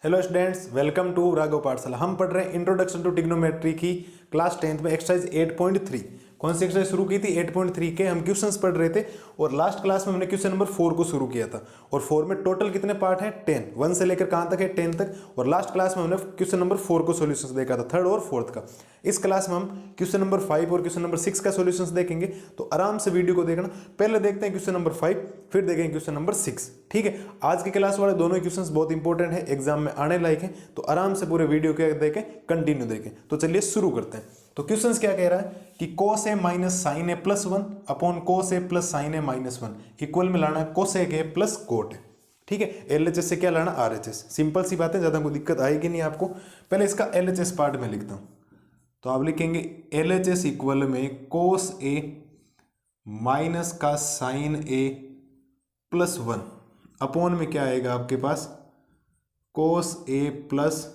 Hello students, welcome to Raghav Pathshala. हम पढ़ रहे हैं इंट्रोडक्शन टू ट्रिग्नोमेट्री की क्लास 10th में एक्सरसाइज 8.3। कौन सी एक्सरसाइज शुरू की थी? 8.3 के हम क्वेश्चंस पढ़ रहे थे और लास्ट क्लास में हमने क्वेश्चन नंबर 4 को शुरू किया था। और 4 में टोटल कितने पार्ट हैं? 10। 1 से लेकर कहाँ तक है? 10 तक। और लास्ट क्लास में हमने क्वेश्चन नंबर 4 को सोल्यूशन देखा था, थर्ड और फोर्थ का। इस क्लास में हम क्वेश्चन नंबर 5 और क्वेश्चन नंबर 6 का सोल्यूशन देखेंगे, तो आराम से वीडियो को देखना। पहले देखते हैं क्वेश्चन नंबर 5, फिर देखेंगे क्वेश्चन नंबर 6। ठीक है, आज की क्लास वाले दोनों क्वेश्चंस बहुत इंपॉर्टेंट है, एग्जाम में आने लायक हैं, तो आराम से पूरे वीडियो को देखें, कंटिन्यू देखें। तो चलिए शुरू करते हैं। तो क्वेश्चंस क्या कह रहा है कि cos a minus sign A plus 1 upon cos a plus sign A minus 1 equal में लाना है cosec a प्लस कोट ए। ठीक है, एलएचएस से क्या लाना? आरएचएस। सिंपल सी बात है, ज्यादा कोई दिक्कत आएगी नहीं आपको। पहले इसका एलएचएस पार्ट में लिखता हूं, तो आप लिखेंगे एलएचएस इक्वल में cos a माइनस का साइन ए प्लस 1 अपॉन में क्या आएगा आपके पास? cos a plus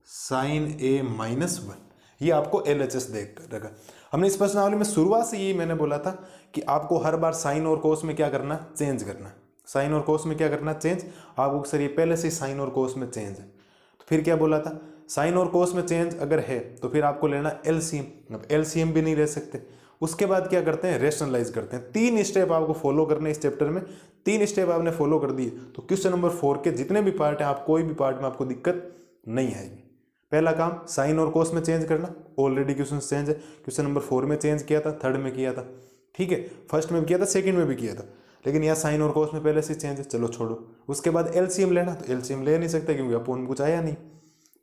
sign A minus 1। ये आपको एलएचएस देख रखा। हमने इस प्रश्नावली में शुरुआत से यही मैंने बोला था कि आपको हर बार साइन और कोस में क्या करना? चेंज करना। साइन और कोस में क्या करना? चेंज। आपको सर ये पहले से साइन और कोस में चेंज है, तो फिर क्या बोला था? साइन और कोस में चेंज अगर है तो फिर आपको लेना एलसीएम। अब एलसीएम भी नहीं ले सकते। उसके बाद क्या करते हैं? रेशनलाइज करते हैं। 3 स्टेप आपको फॉलो करने इस चैप्टर में। 3 स्टेप आपने फॉलो कर दिए तो क्वेश्चन नंबर 4 के जितने भी पार्ट हैं, आप कोई भी पार्ट में आपको दिक्कत नहीं आएगी। पहला काम साइन और कोस में चेंज करना, ऑलरेडी क्वेश्चन चेंज है। क्वेश्चन नंबर 4 में चेंज किया था, थर्ड में किया था। ठीक है, फर्स्ट में भी किया था, सेकंड में भी किया था, लेकिन यहाँ साइन और कोस में पहले से चेंज है, चलो छोड़ो। उसके बाद एलसीएम लेना, तो एलसीएम ले नहीं सकते क्योंकि अपोन में कुछ आया नहीं।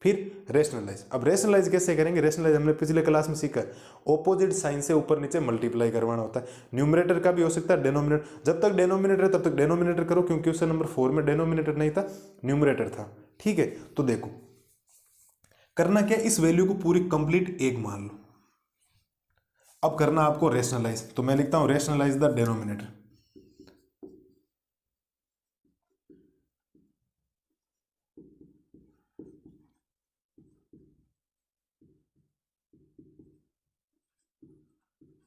फिर रेशनलाइज। अब रेशनलाइज कैसे करेंगे? रेशनलाइज हमने पिछले क्लास में सीखा है, ऑपोजिट साइन से ऊपर नीचे मल्टीप्लाई करवाना होता है। न्यूमरेटर का भी हो सकता है, डिनोमिनेटर। जब तक डिनोमिनेटर है तब तक डिनोमिनेटर करो, क्योंकि क्वेश्चन नंबर 4 में डिनोमिनेटर नहीं था, न्यूमरेटर था। ठीक है, तो देखो करना क्या, इस वैल्यू को पूरी कंप्लीट 1 मान लो। अब करना आपको रेशनलाइज, तो मैं लिखता हूं rationalise the denominator.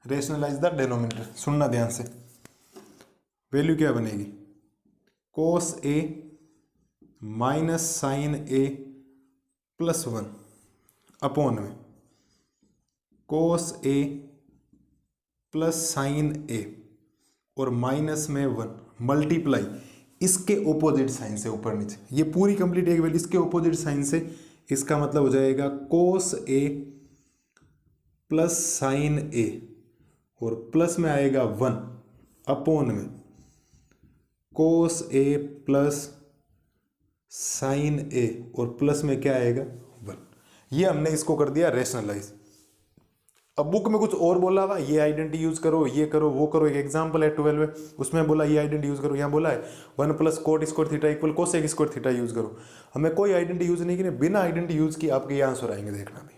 Rationalise the denominator, सुनना ध्यान से। वैल्यू क्या बनेगी? cos a minus sign A plus 1 upon में cos a plus sign A और माइनस में 1 मल्टीप्लाई इसके ओपोजिट साइन से ऊपर नीचे। ये पूरी कंप्लीट एक वैल्यू इसके ओपोजिट साइन से, इसका मतलब हो जाएगा cos a plus sign A और प्लस में आएगा 1 अपॉन में cos a plus sign A और प्लस में क्या आएगा? 1। ये हमने इसको कर दिया रेशनलाइज। अब बुक में कुछ और बोला हुआ, ये आइडेंटिटी यूज करो, ये करो, वो करो। एक एग्जांपल है 12 में, उसमें बोला ये आइडेंटिटी यूज करो। यहाँ बोला है 1 plus coat square theta equal cosec square theta use करो। हमें कोई आइडेंटिटी यूज नहीं की, बिना आइडेंटिटी यूज की आपके ये आंसर आएंगे, देखना भी।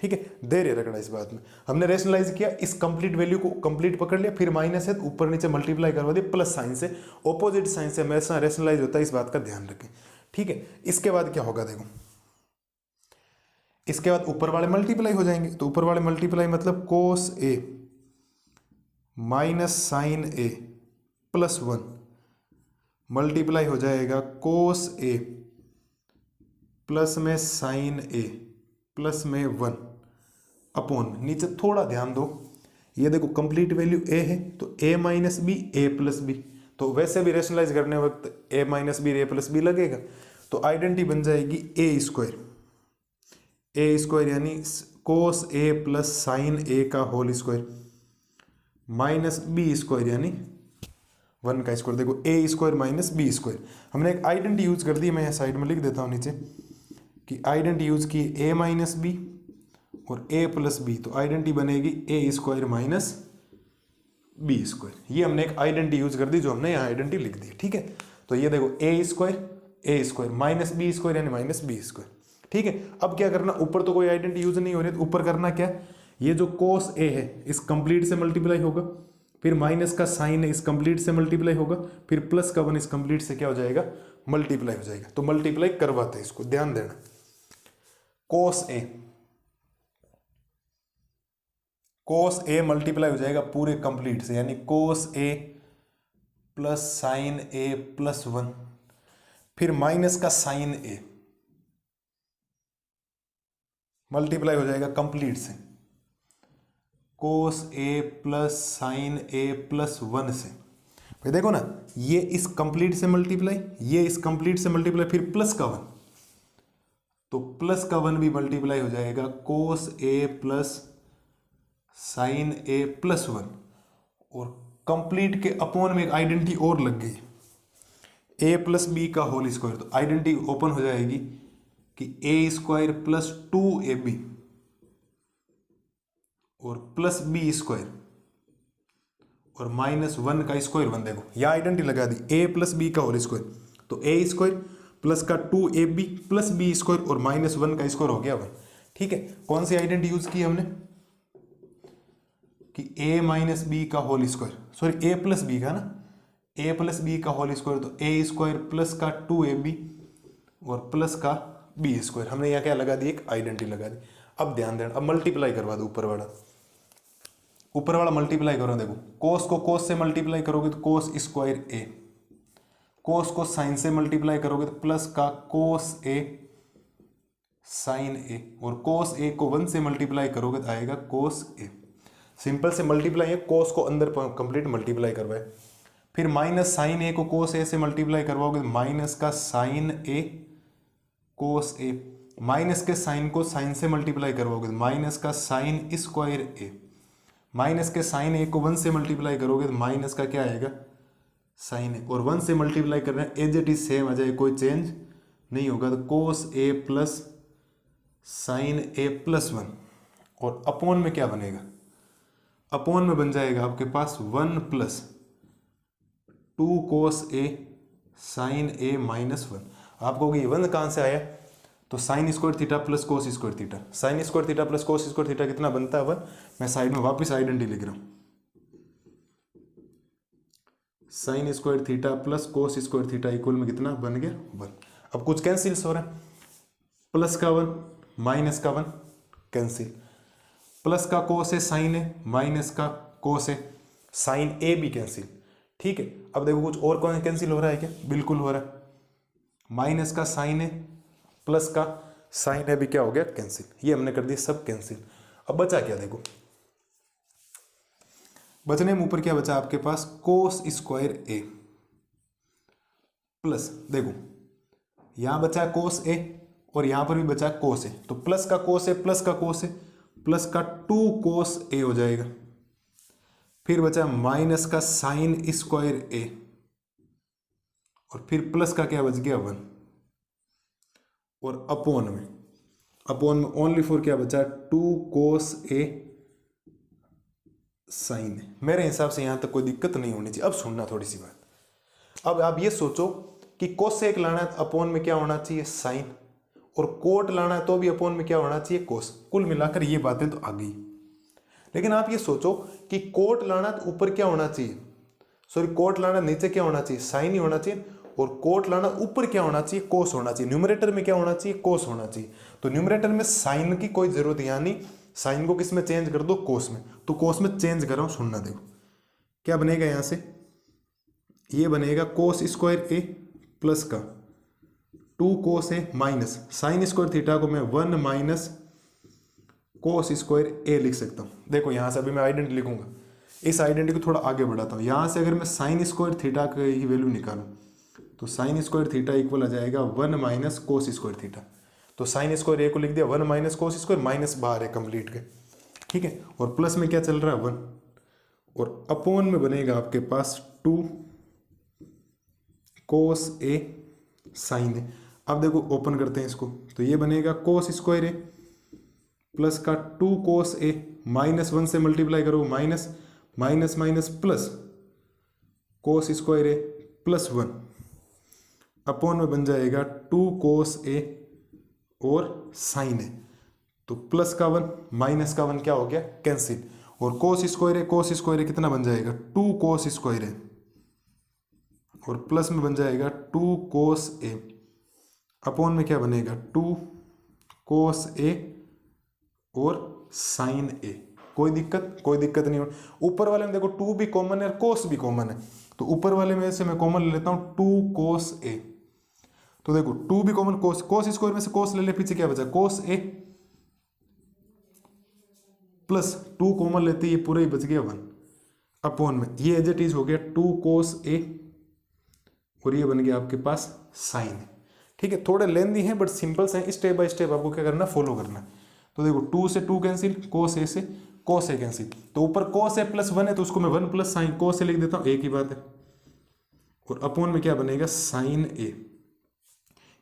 ठीक है, धैर्य रखना इस बात में। हमने रेशनलाइज किया, इस कंप्लीट वैल्यू को कंप्लीट पकड़ लिया, फिर माइनस है ऊपर नीचे मल्टीप्लाई करवा दिया प्लस साइन से। ऑपोजिट साइन से हमेशा रेशनलाइज होता है, इस बात का ध्यान रखें। ठीक है, इसके बाद क्या होगा देखो, इसके बाद ऊपर वाले मल्टीप्लाई हो जाएंगे। तो ऊपर वाले मल्टीप्लाई मतलब cos a minus sign A plus 1 multiply हो जाएगा cos a प्लस में साइन ए प्लस में 1 अपॉन नीचे। थोड़ा ध्यान दो, ये देखो कंप्लीट वैल्यू a है, तो a minus B A plus B. तो वैसे भी रेशनलाइज करने वक्त a minus B A plus B लगेगा, तो आइडेंटिटी बन जाएगी a स्क्वायर। ए स्क्वायर यानी कोस ए प्लस साइन ए का whole square minus B square यानी 1 का स्क्वायर। देखो A square minus B square. हमने एक आइडेंटिटी यूज कर दी, मैं यहाँ साइड में लिख देता हूँ नीचे कि आइडेंटिटी यूज की ए माइनस बी और ए प्लस बी, तो आइडेंटिटी बनेगी ए स्क्वायर माइनस बी स्क्वायर। ये हमने एक आइडेंटिटी यूज कर दी, जो हमने यहाँ आइडेंटिटी लिख दी। ठीक है, तो ये देखो A square minus B square यानी माइनस बी स्क्वायर। ठीक है, अब क्या करना, ऊपर तो कोई आइडेंटिटी यूज नहीं हो रही, तो ऊपर करना क्या, ये जो cos a है इस कंप्लीट से मल्टीप्लाई होगा, फिर माइनस का साइन है इस कंप्लीट से मल्टीप्लाई होगा, फिर प्लस का 1 इस कंप्लीट से क्या हो जाएगा? मल्टीप्लाई हो जाएगा। तो मल्टीप्लाई करवाते हैं, इसको ध्यान देना। cos a मल्टीप्लाई हो जाएगा पूरे कंप्लीट से, यानी cos a plus sign A plus 1, फिर माइनस का साइन ए मल्टीप्लाई हो जाएगा कंप्लीट से, कोस ए प्लस साइन ए प्लस 1 से। भाई देखो ना, ये इस कंप्लीट से मल्टीप्लाई, ये इस कंप्लीट से मल्टीप्लाई, फिर प्लस का 1, तो प्लस का 1 भी मल्टीप्लाई हो जाएगा, कोस ए प्लस साइन ए प्लस 1। और कंप्लीट के अपॉन में एक आइडेंटिटी और लग गई, ए प्लस बी का होल स्क्वायर, तो आइडेंटिटी ओपन हो जाएगी कि ए स्क्वायर प्लस 2ab और प्लस बी स्क्वायर और माइनस 1 का स्क्वायर 1। देखो यह आइडेंटिटी लगा दी, ए प्लस बी का होल स्क्वायर, तो ए स्क्वायर प्लस का 2ab प्लस बी स्क्वायर और माइनस 1 का स्क्वायर हो गया 1। ठीक है, कौन सी आइडेंटिटी यूज की हमने कि ए माइनस बी का होल स्क्वायर, सॉरी ए प्लस बी का ना, ए प्लस बी का होल स्क्वायर, तो ए स्क्वायर प्लस का 2ab और प्लस का बी स्क्वायर। हमने यहाँ क्या लगा दी, एक आइडेंटिटी लगा दी। अब ध्यान देना, अब मल्टीप्लाई करवा दो, ऊपर वाला मल्टीप्लाई करो। देखो कोस को कोस से मल्टीप्लाई करोगे तो कोस स्क्वायर ए, कोस को साइन से मल्टीप्लाई करोगे तो प्लस का कोस ए साइन ए, और कोस ए को 1 से मल्टीप्लाई करोगे तो आएगा कोस ए। सिंपल से मल्टीप्लाई है, कोस को अंदर कंप्लीट मल्टीप्लाई करवाए। फिर माइनस साइन ए को कोस ए से मल्टीप्लाई करवाओगे तो माइनस का साइन ए कोस ए, माइनस के साइन को साइन से मल्टीप्लाई करवाओगे तो माइनस का साइन स्क्वायर ए, माइनस के साइन ए को 1 से मल्टीप्लाई करोगे तो माइनस का क्या आएगा, साइन ए, और 1 से मल्टीप्लाई करना है, एज इट इज सेम आ जाए, कोई चेंज नहीं होगा, तो कोस ए प्लस साइन ए प्लस 1। और अपॉन में क्या बनेगा, अपॉन में बन जाएगा आपके पास 1 plus 2 cos A sign A minus 1। आपको ये 1 कहाँ से आया, तो sine square theta plus cos square theta, sine square theta plus cos square theta कितना बनता है 1। मैं साइड में वापस आइडेंटिटी लिख रहा हूं, sine square theta plus cos square theta equal में कितना बन गया 1। अब कुछ कैंसिल्स हो रहा है, प्लस का 1 माइनस का 1 कैंसिल, प्लस का कोस है साइन है, माइनस का कोस है साइन ए भी कैंसिल। ठीक है, अब देखो कुछ और कौन कैंसिल हो रहा है क्या, बिल्कुल हो रहा है, माइनस का साइन है प्लस का साइन है भी क्या हो गया कैंसिल, ये हमने कर दिया सब कैंसिल। अब बचा क्या, देखो बचने में ऊपर क्या बचा आपके पास, कोस स्क्वायर ए प्लस, देखो यहां बचा कोस ए और यहां पर भी बचा कोस ए, तो प्लस का कोस ए प्लस का कोस ए प्लस का 2 कोस ए हो जाएगा। फिर बचा माइनस का साइन स्क्वायर ए और फिर प्लस का क्या बच गया 1, और अपॉन में ओनली फॉर क्या बचा 2 कोस ए साइन ए। मेरे हिसाब से यहां तक कोई दिक्कत नहीं होनी चाहिए। अब सुनना थोड़ी सी बात, अब आप ये सोचो कि कोसेक लाना है तो अपॉन में क्या होना चाहिए साइन, और कोट लाना है तो भी अपॉन में क्या होना चाहिए कोस। कुल मिलाकर ये बातें तो आ गई, लेकिन आप ये सोचो कि कोट लाना तो ऊपर क्या होना चाहिए, सॉरी कोट लाना नीचे क्या होना चाहिए साइन ही होना चाहिए, और कोट लाना ऊपर क्या होना चाहिए कोस होना चाहिए। न्यूमरेटर में क्या होना चाहिए कोस होना चाहिए, तो न्यूमरेटर में साइन की कोई जरूरत, यानी साइन को किस में चेंज कर दो कोस में, तो कोस में चेंज कर रहा हूं। सुनना देखो क्या बनेगा, यहां से ये बनेगा कोस स्क्वायर ए प्लस का 2 कोस ए माइनस साइन स्क्वायर थीटा को मैं 1 माइनस कोस स्क्वायर ए लिख सकता हूं। देखो यहां से अभी मैं आइडेंटिटी लिखूंगा, इस आइडेंटिटी को थोड़ा आगे बढ़ाता हूं। यहां से अगर मैं साइन स्क्वायर थीटा की वैल्यू निकालूं तो साइन स्क्वायर थीटा इक्वल आ जाएगा 1 माइनस कोस स्क्वायर थीटा, तो साइन स्क्वायर ए को लिख दिया 1 माइनस कोस स्क्वायर, माइनस बाहर है कंप्लीट के, ठीक है, और प्लस में क्या चल रहा है 1, और अपॉन में बनेगा आपके पास 2 कोस ए साइन ए। अब देखो ओपन करते हैं इसको, तो ये बनेगा कोस स्क्वायर ए प्लस का 2 कोस ए माइनस 1 से मल्टीप्लाई करो minus minus minus plus cos square A plus 1 upon में बन जाएगा 2 कोस ए और साइन ए, तो प्लस का 1 माइनस का 1 क्या हो गया कैंसिल, और कोस स्क्वायर ए कितना बन जाएगा 2 कोस स्क्वायर ए, और प्लस में बन जाएगा 2 कोस ए, अपॉन में क्या बनेगा 2 कोस ए और साइन ए। कोई दिक्कत नहीं हो। ऊपर वाले में देखो 2 भी कॉमन है और कोस भी कॉमन है, तो ऊपर वाले में से मैं कॉमन ले लेता हूं 2 कोस ए, तो देखो 2 भी कॉमन, कोस स्क्वायर में से कोस ले ले, पीछे क्या बचा कोस ए, प्लस 2 कॉमन लेते ये पूरा ही बच गया 1 अपॉन में ये एज इट इज हो गया 2 cos A और ये बन गया आपके पास साइन है। ठीक है, थोड़े लेंदी हैं बट सिंपल से हैं, स्टेप बाय स्टेप आपको क्या करना है, फॉलो करना है। तो देखो 2 से 2 कैंसिल, cos A से cos A कैंसिल, तो ऊपर cos A प्लस 1 है तो उसको मैं 1 प्लस साइन cos A लिख देता हूँ, एक ही बात है। और अपॉन में क्या बनेगा साइन A,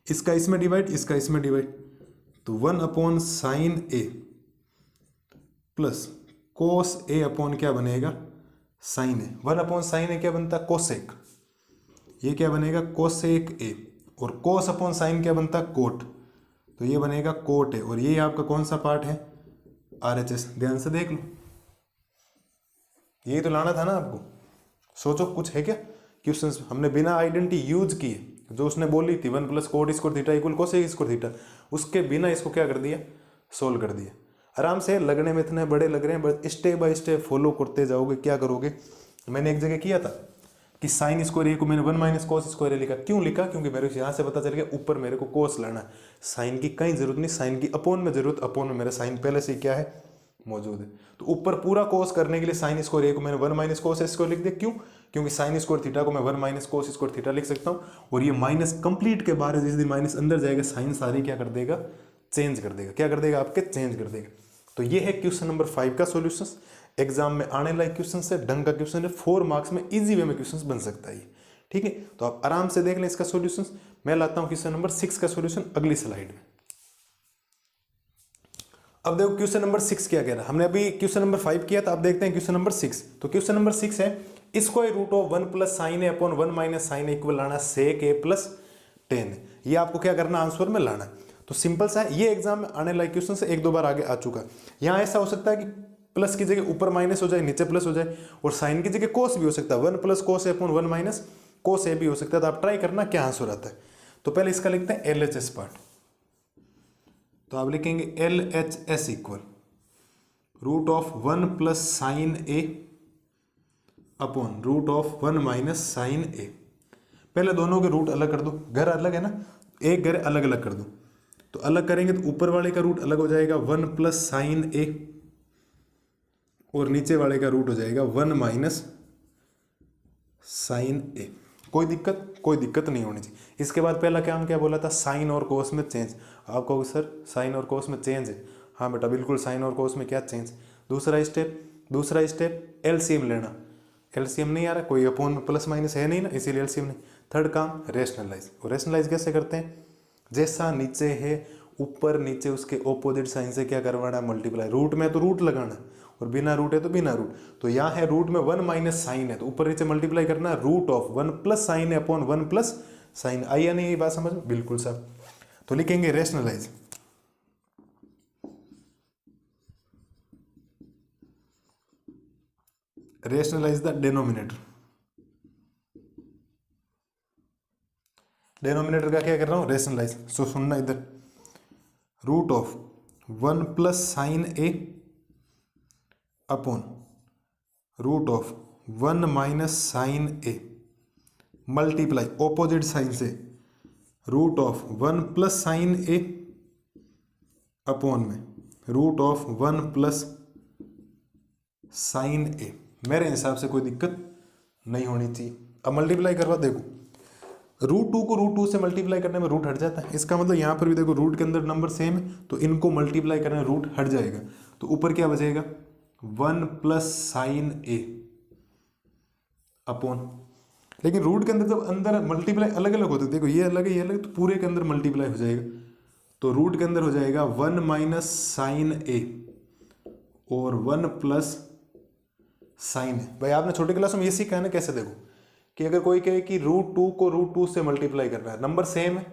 इसका इसमें डिवाइड, इसका इसमें डिवाइड, तो 1 upon sine A plus cos A upon क्या बनेगा sine A। 1 upon sine A क्या बनता है कोसेक, ये क्या बनेगा कोसेक A, और cos अपॉन साइन क्या बनता है कोट, तो ये बनेगा कोट A। और ये आपका कौन सा पार्ट है RHS, ध्यान से देख लो, यही तो लाना था ना आपको। सोचो कुछ है क्या क्वेश्चंस, हमने बिना आइडेंटिटी यूज किए जो उसने बोली थी 1 plus coat square theta equal cosec square theta, उसके बिना इसको क्या कर दिया, सोल्व कर दिया। आराम से, लगने में इतने बड़े लग रहे हैं but step by step follow करते जाओगे। क्या करोगे, मैंने एक जगह किया था कि साइन स्क्वायर ए को मैंने 1 माइनस कोस स्क्वायर ए लिखा, क्यों लिखा, क्योंकि मेरे को यहाँ से पता चल गया ऊपर मेरे को कोस लाना है, साइन की कहीं जरूरत नहीं, साइन की अपॉन में जरूरत, अपॉन में मेरा साइन पहले से क्या है मौजूद है। तो ऊपर पूरा कोस करने के लिए साइन स्क्वायर ए को मैंने 1 माइनस कोस स्क्वायर लिख दिया, क्यों, क्योंकि साइन स्क्वायर थीटा को मैं 1 माइनस कोस स्क्वायर थीटा लिख सकता हूँ। और ये माइनस कंप्लीट के बाहर जिस दिन माइनस अंदर जाएगा साइन सारी क्या कर देगा, चेंज कर देगा, क्या कर देगा आपके, चेंज कर देगा। तो ये है क्वेश्चन नंबर 5 का सॉल्यूशन। एग्जाम में आने लायक क्वेश्चन है, ढंग का क्वेश्चन है, 4 मार्क्स में इजी वे में क्वेश्चन बन सकता है। ठीक है, तो आप आराम से देख लें इसका सॉल्यूशन। मैं लाता हूं क्वेश्चन नंबर 6 का सॉल्यूशन अगली स्लाइड में। अब देखो क्वेश्चन नंबर 6 क्या कह रहा है, हमने अभी क्वेश्चन नंबर 5 किया था, अब देखते हैं क्वेश्चन नंबर 6। तो क्वेश्चन नंबर 6 है square root of 1 plus sign A upon 1 minus sign A equal लाना सेक ए प्लस 10। ये आपको क्या करना, आंसर में लाना है। तो सिंपल सा है, ये एग्जाम में आने लायक क्वेश्चन से 1-2 बार आगे आ चुका है। यहाँ ऐसा हो सकता है कि प्लस की जगह ऊपर माइनस हो जाए, नीचे प्लस हो जाए, और साइन की जगह कोस भी हो सकता है, 1 प्लस कोस ए अपॉन 1 माइनस कोस ए भी हो सकता है। तो आप ट्राई करना क्या आंसर आता है। तो पहले इसका लिखते हैं LHS पार्ट, तो आप लिखेंगे LHS equal root of 1 plus sign A upon root of 1 minus sign A. पहले दोनों के रूट अलग कर दो, घर अलग है ना, एक घर अलग अलग कर दो। तो अलग करेंगे तो ऊपर वाले का रूट अलग हो जाएगा 1 प्लस साइन ए, और नीचे वाले का रूट हो जाएगा 1 माइनस साइन ए। कोई दिक्कत नहीं होनी चाहिए। इसके बाद पहला काम क्या बोला था, साइन और कोस में चेंज। आप कहोगे सर साइन और कोस में चेंज है, हाँ बेटा बिल्कुल, साइन और कोस में क्या चेंज। दूसरा स्टेप एलसीएम लेना, एलसीएम नहीं आ रहा, कोई अपॉन में प्लस माइनस है नहीं ना, इसीलिए एलसीएम नहीं। थर्ड काम रेशनलाइज, और रेशनलाइज कैसे करते हैं, जैसा नीचे है ऊपर नीचे उसके ऑपोजिट साइन से क्या करवाना है, मल्टीप्लाई। रूट में तो रूट लगाना, और बिना रूट है तो बिना रूट। तो यहाँ है रूट में 1 माइनस साइन है, तो ऊपर नीचे मल्टीप्लाई करना है, रूट ऑफ 1 प्लस साइन है अपॉन 1 प्लस साइन। आई या नहीं ये बात समझ में, बिल्कुल साहब। तो लिखेंगे rationalise, rationalise the denominator. Denominator का क्या कर रहा हूं, रेशनलाइज। सो सुनना इधर, root of 1 plus sign A upon root of 1 minus sign A multiply opposite sign से root of 1 plus sign A upon में root of 1 plus sign A. मेरे हिसाब से कोई दिक्कत नहीं होनी चाहिए। अब मल्टीप्लाई करवा, देखो रूट 2 को रूट 2 से मल्टीप्लाई करने में रूट हट जाता है, इसका मतलब यहाँ पर भी देखो रूट के अंदर नंबर सेम है, तो इनको मल्टीप्लाई करने में रूट हट जाएगा। तो ऊपर क्या बचेगा 1 प्लस साइन ए अपॉन, लेकिन रूट के अंदर जब अंदर मल्टीप्लाई अलग अलग होते, देखो ये अलग है ये अलग, तो पूरे के अंदर मल्टीप्लाई हो जाएगा। तो रूट के अंदर हो जाएगा 1 माइनस साइन ए और 1 प्लस साइन है। भाई आपने छोटे क्लास में ये सीखा है ना, कैसे देखो कि अगर कोई कहे कि रूट 2 को रूट 2 से मल्टीप्लाई करना है, नंबर सेम है,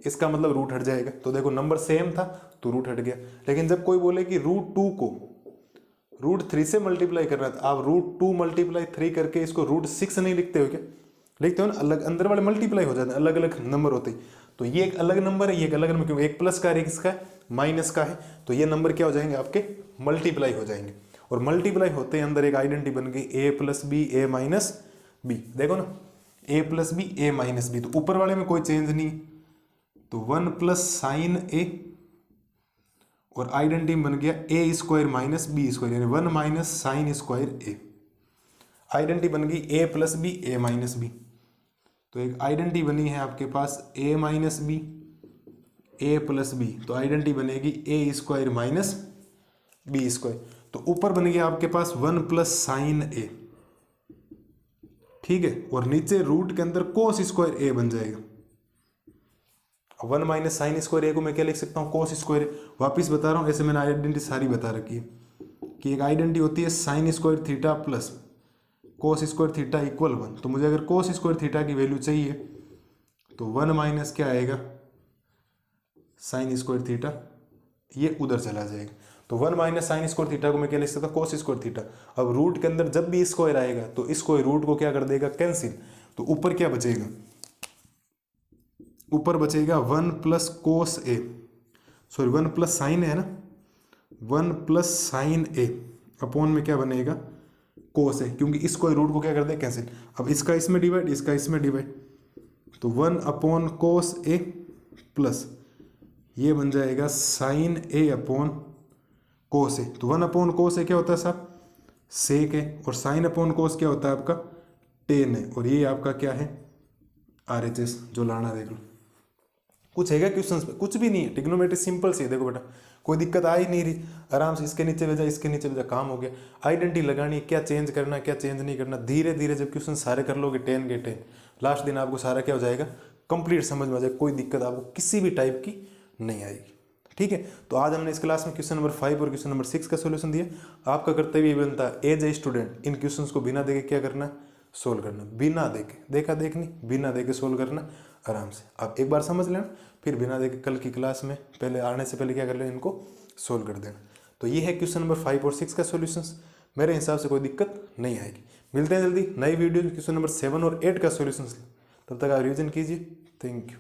इसका मतलब रूट हट जाएगा। तो देखो नंबर सेम था तो रूट हट गया। लेकिन जब कोई बोले कि रूट 2 को रूट 3 से मल्टीप्लाई करना है, तो आप रूट 2 मल्टीप्लाई 3 करके इसको रूट 6 नहीं लिखते हो क्या, लिखते हो ना, अलग अंदर वाले मल्टीप्लाई हो जाते हैं, अलग अलग नंबर होते हैं। तो ये एक अलग नंबर है, ये एक अलग नंबर, क्योंकि एक प्लस का है एक इसका माइनस का है, तो ये नंबर क्या हो जाएंगे आपके, मल्टीप्लाई हो जाएंगे। और मल्टीप्लाई होते हैं अंदर एक आइडेंटिटी बन गई ए प्लस बी ए माइनस बी। देखो ना ए प्लस बी ए माइनस बी, तो ऊपर वाले में कोई चेंज नहीं, तो 1 प्लस साइन ए और आइडेंटिटी बन गया ए स्क्वायर माइनस बी स्क्वायर, यानी 1 माइनस साइन स्क्वायर ए। आइडेंटिटी बन गई ए प्लस बी ए माइनस बी। तो एक आइडेंटिटी बनी है आपके पास ए minus B A plus B, तो आइडेंटिटी बनेगी ए स्क्वायर माइनस बी स्क्वायर। तो ऊपर बन गया आपके पास 1 प्लस साइन ए, ठीक है, और नीचे रूट के अंदर कोस स्क्वायर ए बन जाएगा। 1 माइनस साइन स्क्वायर ए को मैं क्या लिख सकता हूँ, कोस स्क्वायर। वापिस बता रहा हूँ, ऐसे मैंने आइडेंटिटी सारी बता रखी है कि एक आइडेंटिटी होती है sine square theta plus cos square theta equal 1। तो मुझे अगर कोस स्क्वायर थीटा की वैल्यू चाहिए तो 1 माइनस क्या आएगा, साइन स्क्वायर थीटा, ये उधर चला जाएगा। तो 1 माइनस साइन स्क्वायर थीटा को मैं क्या लिख सकता हूँ, कोस स्क्वायर थीटा। अब रूट के अंदर जब भी स्क्वायर आएगा तो स्क्वायर रूट को क्या कर देगा, कैंसिल। तो ऊपर क्या बचेगा, ऊपर बचेगा 1 प्लस कोस ए, सॉरी 1 प्लस साइन है ना, 1 प्लस साइन ए अपॉन में क्या बनेगा, कोस है, क्योंकि स्क्वायर रूट को क्या कर दे, कैंसिल। अब इसका इसमें डिवाइड, इसका इसमें डिवाइड, तो 1 अपॉन कोस ए प्लस ये बन जाएगा साइन ए अपॉन कोस ए। तो 1 अपॉन कोस ए क्या होता है साहब, सेक है, और साइन अपॉन कोस क्या होता है आपका, टेन है, और ये आपका क्या है, RHS जो लाना देख लो। कुछ है क्या क्वेश्चंस पे, कुछ भी नहीं है, ट्रिग्नोमेट्री सिंपल सी है। देखो बेटा कोई दिक्कत आ ही नहीं रही, आराम से इसके नीचे भेजा, इसके नीचे भेजा, काम हो गया। आइडेंटिटी लगानी है, क्या चेंज करना है, क्या चेंज नहीं करना, धीरे धीरे जब क्वेश्चन सारे कर लोगे 10 के 10, लास्ट दिन आपको सारा क्या हो जाएगा, कंप्लीट समझ में आ जाएगा। कोई दिक्कत आपको किसी भी टाइप की नहीं आएगी, ठीक है। तो आज हमने इस क्लास में क्वेश्चन नंबर 5 और क्वेश्चन नंबर 6 का सोल्यूशन दिया। आपका कर्तव्य बनता है एज ए स्टूडेंट इन क्वेश्चंस को बिना देखे क्या करना, सोल्व करना, बिना देखे, देखा देखनी, बिना देखे सोल्व करना आराम से। आप एक बार समझ लेना, फिर बिना देखे कल की क्लास में पहले आने से पहले क्या कर लेना, इनको सोल्व कर देना। तो ये है क्वेश्चन नंबर 5 और 6 का सोल्यूशंस। मेरे हिसाब से कोई दिक्कत नहीं आएगी। मिलते हैं जल्दी नई वीडियो क्वेश्चन नंबर 7 और 8 का सोल्यूशन। तब तक आप रिविजन कीजिए। Thank you.